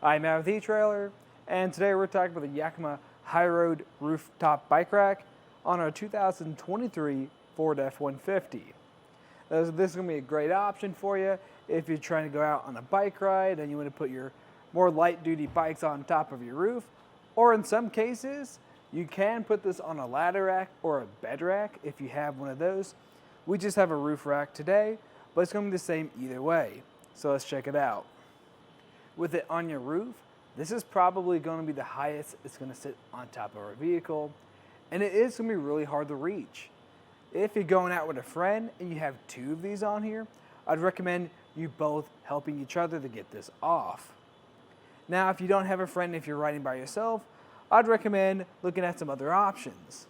I'm Matt with eTrailer, and today we're talking about the Yakima HighRoad rooftop bike rack on our 2023 Ford F-150. This is going to be a great option for you if you're trying to go out on a bike ride and you want to put your more light-duty bikes on top of your roof, or in some cases, you can put this on a ladder rack or a bed rack if you have one of those. We just have a roof rack today, but it's going to be the same either way. So let's check it out. With it on your roof, this is probably going to be the highest it's going to sit on top of our vehicle, and it is going to be really hard to reach. If you're going out with a friend and you have two of these on here, I'd recommend you both helping each other to get this off. Now, if you don't have a friend, if you're riding by yourself, I'd recommend looking at some other options.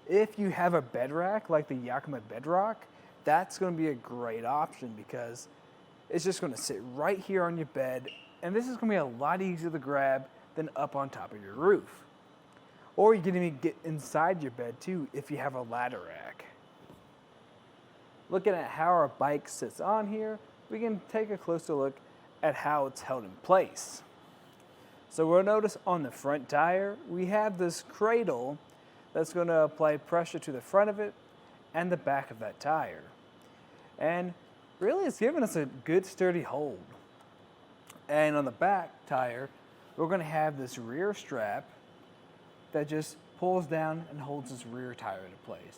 If you have a bed rack like the Yakima Bedrock, that's going to be a great option because it's just going to sit right here on your bed, and this is going to be a lot easier to grab than up on top of your roof. Or you can even get inside your bed too if you have a ladder rack. Looking at how our bike sits on here, we can take a closer look at how it's held in place. So we'll notice on the front tire, we have this cradle that's going to apply pressure to the front of it and the back of that tire. And really, it's giving us a good sturdy hold. And on the back tire, we're going to have this rear strap that just pulls down and holds this rear tire into place.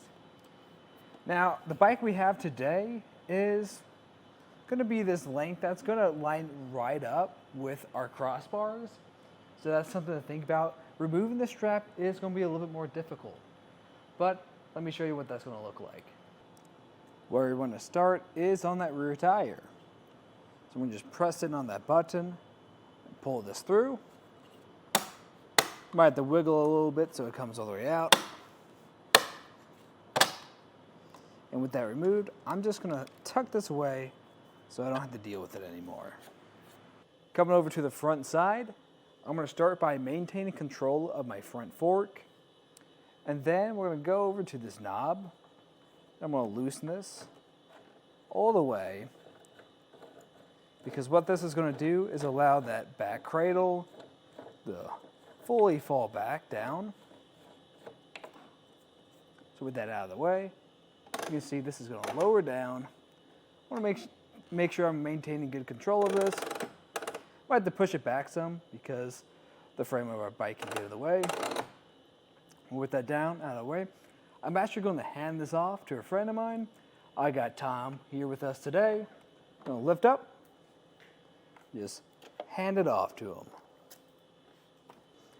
Now, the bike we have today is going to be this length that's going to line right up with our crossbars. So that's something to think about. Removing the strap is going to be a little bit more difficult, but let me show you what that's going to look like. Where we want to start is on that rear tire. So we're just press in on that button and pull this through. Might have to wiggle a little bit so it comes all the way out. And with that removed, I'm just going to tuck this away so I don't have to deal with it anymore. Coming over to the front side, I'm going to start by maintaining control of my front fork. And then we're going to go over to this knob. I'm going to loosen this all the way, because what this is going to do is allow that back cradle to fully fall back down. So with that out of the way, you can see this is going to lower down. I want to make sure I'm maintaining good control of this. Might have to push it back some because the frame of our bike can get in the way. With that down, out of the way, I'm actually going to hand this off to a friend of mine. I got Tom here with us today. I'm going to lift up, just hand it off to him.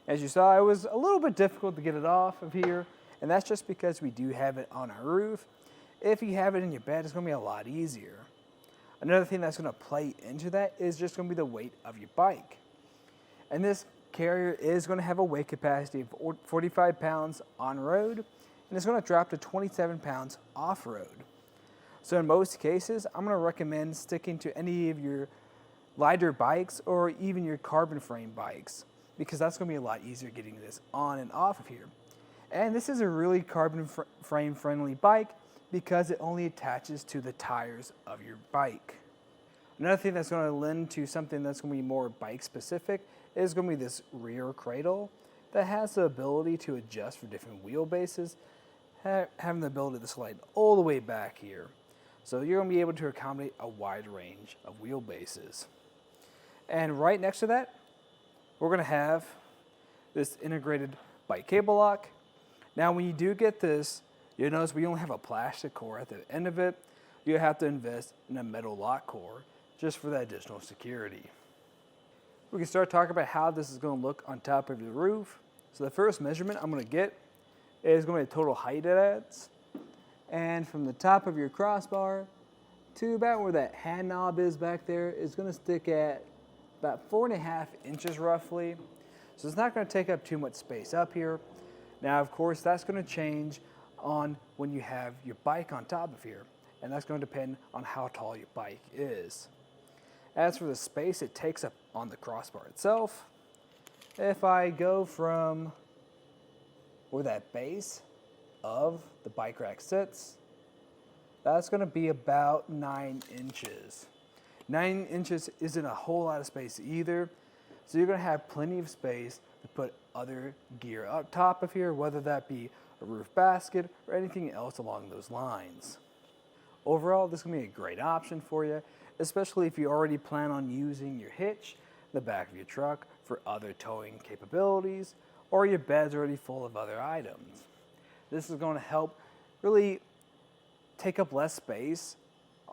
As you saw, it was a little bit difficult to get it off of here, and that's just because we do have it on our roof. If you have it in your bed, it's going to be a lot easier. Another thing that's going to play into that is just going to be the weight of your bike. And this carrier is going to have a weight capacity of 45 pounds on road, and it's going to drop to 27 pounds off-road. So in most cases, I'm going to recommend sticking to any of your lighter bikes or even your carbon frame bikes, because that's going to be a lot easier getting this on and off of here. And this is a really carbon frame friendly bike because it only attaches to the tires of your bike. Another thing that's going to lend to something that's going to be more bike specific is going to be this rear cradle that has the ability to adjust for different wheelbases, having the ability to slide all the way back here. So you're going to be able to accommodate a wide range of wheelbases. And right next to that, we're going to have this integrated bike cable lock. Now when you do get this, you'll notice we only have a plastic core at the end of it. You have to invest in a metal lock core just for that additional security. We can start talking about how this is going to look on top of your roof. So the first measurement I'm going to get is going to be the total height it adds. And from the top of your crossbar to about where that hand knob is back there is going to stick at about 4.5 inches roughly. So it's not going to take up too much space up here. Now, of course, that's going to change on when you have your bike on top of here, and that's going to depend on how tall your bike is. As for the space it takes up on the crossbar itself, if I go from where that base of the bike rack sits, that's going to be about 9 inches. 9 inches isn't a whole lot of space either, So you're going to have plenty of space to put other gear up top of here, whether that be a roof basket or anything else along those lines. Overall, this is going to be a great option for you, especially if you already plan on using your hitch, the back of your truck, for other towing capabilities, or your bed's already full of other items. This is going to help really take up less space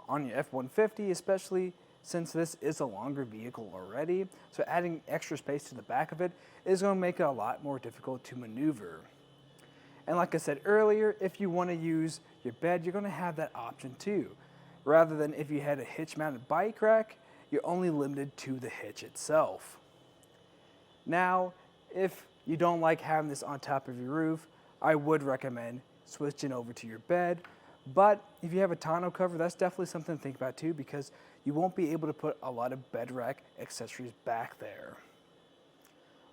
on your F-150, especially since this is a longer vehicle already. So adding extra space to the back of it is going to make it a lot more difficult to maneuver. And like I said earlier, if you want to use your bed, you're going to have that option too. Rather than if you had a hitch-mounted bike rack, you're only limited to the hitch itself. Now, if you don't like having this on top of your roof, I would recommend switching over to your bed. But if you have a tonneau cover, that's definitely something to think about too, because you won't be able to put a lot of bed rack accessories back there.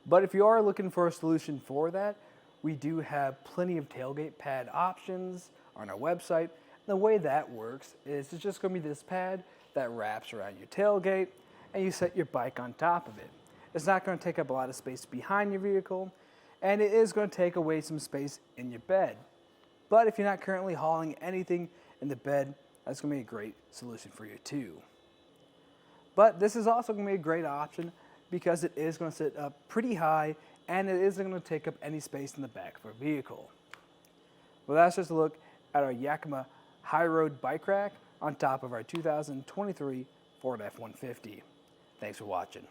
But if you are looking for a solution for that, we do have plenty of tailgate pad options on our website. The way that works is it's just going to be this pad that wraps around your tailgate and you set your bike on top of it. It's not going to take up a lot of space behind your vehicle, and it is going to take away some space in your bed. But if you're not currently hauling anything in the bed, that's going to be a great solution for you too. But this is also going to be a great option because it is going to sit up pretty high and it isn't going to take up any space in the back of a vehicle. Well, that's just a look at our Yakima HighRoad bike rack on top of our 2023 Ford F-150. Thanks for watching.